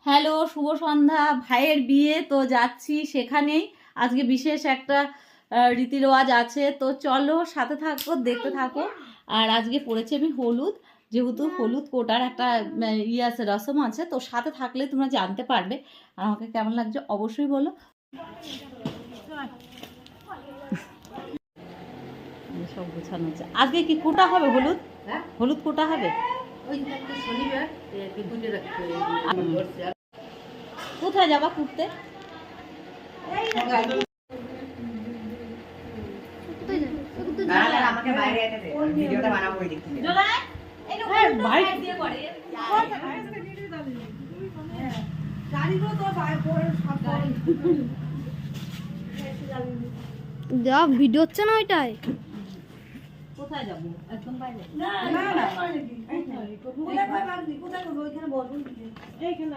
Hello, শুভ সন্ধ্যা। ভাইয়ের বিয়ে তো যাচ্ছি সেখানেই। আজকে বিশেষ একটা রীতি রেওয়াজ আছে, তো চলো সাথে থাকো, দেখতে থাকো। আর আজকে পড়েছি আমি হলুদ, যেহেতু হলুদ কোটার একটা ইয়ে আছে, রসম আছে, তো সাথে থাকলে তোমরা জানতে পারবে। আর আমাকে কেমন লাগছে অবশ্যই বলো। সব গোছানো হচ্ছে। আজকে কি কোটা হবে হলুদ? হলুদ কোটা হবে। কোথায় যাবা ঘুরতে? ভিডিও হচ্ছে না ওইটাই। কোথায় যাবো? একদম বাইরে।